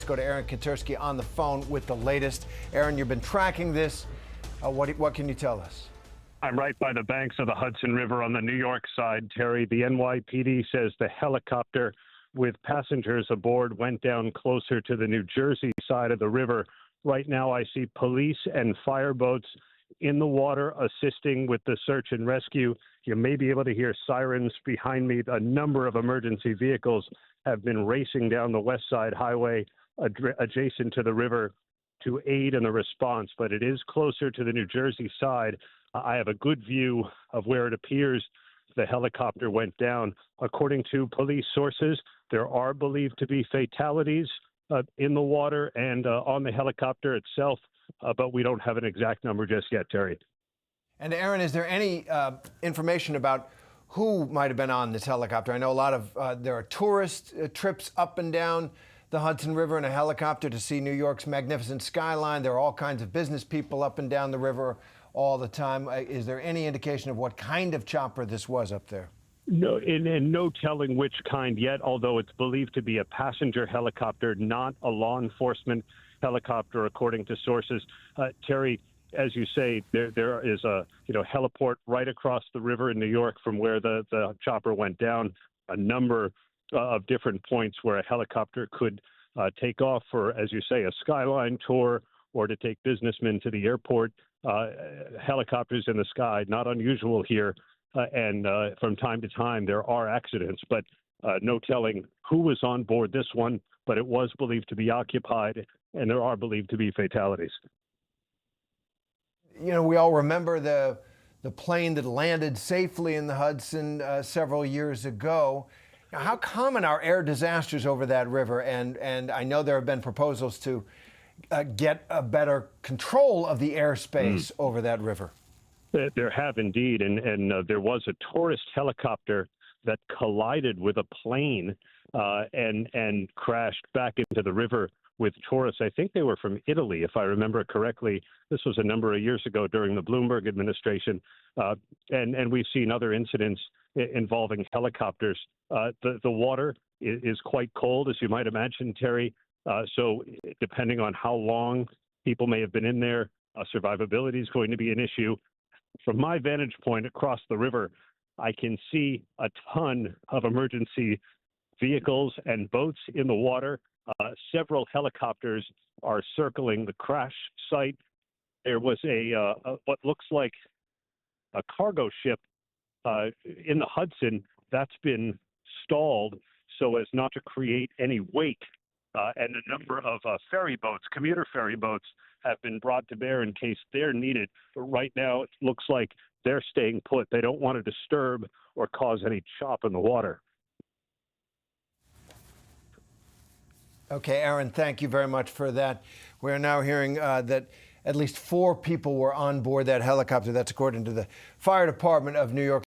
Let's go to Aaron Katersky on the phone with the latest. Aaron, you've been tracking this. What can you tell us? I'm right by the banks of the Hudson River on the New York side, Terry. The NYPD says the helicopter with passengers aboard went down closer to the New Jersey side of the river. Right now, I see police and fireboats in the water assisting with the search and rescue. You may be able to hear sirens behind me. A number of emergency vehicles have been racing down the West Side Highway adjacent to the river to aid in the response, but it is closer to the New Jersey side. I have a good view of where it appears the helicopter went down. According to police sources, there are believed to be fatalities in the water and on the helicopter itself, but we don't have an exact number just yet, Terry. And Aaron, is there any information about who might have been on this helicopter? I know a lot of there are tourist trips up and down the Hudson River in a helicopter to see New York's magnificent skyline. There are all kinds of business people up and down the river all the time. Is there any indication of what kind of chopper this was up there? No, and no telling which kind yet, although it's believed to be a passenger helicopter, not a law enforcement helicopter, according to sources. Terry, as you say, there is a heliport right across the river in New York from where the chopper went down. A number of different points where a helicopter could take off for, as you say, a skyline tour or to take businessmen to the airport. Helicopters in the sky, not unusual here. And from time to time, there are accidents, but no telling who was on board this one. But it was believed to be occupied, and there are believed to be fatalities. You know, we all remember the plane that landed safely in the Hudson several years ago. Now, how common are air disasters over that river? And I know there have been proposals to get a better control of the airspace over that river. There have indeed, and there was a tourist helicopter that collided with a plane and crashed back into the river with tourists. I think they were from Italy, if I remember correctly. This was a number of years ago during the Bloomberg administration, and we've seen other incidents involving helicopters. The water is quite cold, as you might imagine, Terry. So depending on how long people may have been in there, survivability is going to be an issue. From my vantage point across the river, I can see a ton of emergency vehicles and boats in the water. Several helicopters are circling the crash site. There was what looks like a cargo ship in the Hudson that's been stalled so as not to create any wake. And a number of ferry boats, commuter ferry boats, have been brought to bear in case they're needed. But right now, it looks like they're staying put. They don't want to disturb or cause any chop in the water. Okay, Aaron, thank you very much for that. We're now hearing that at least 4 people were on board that helicopter. That's according to the Fire Department of New York.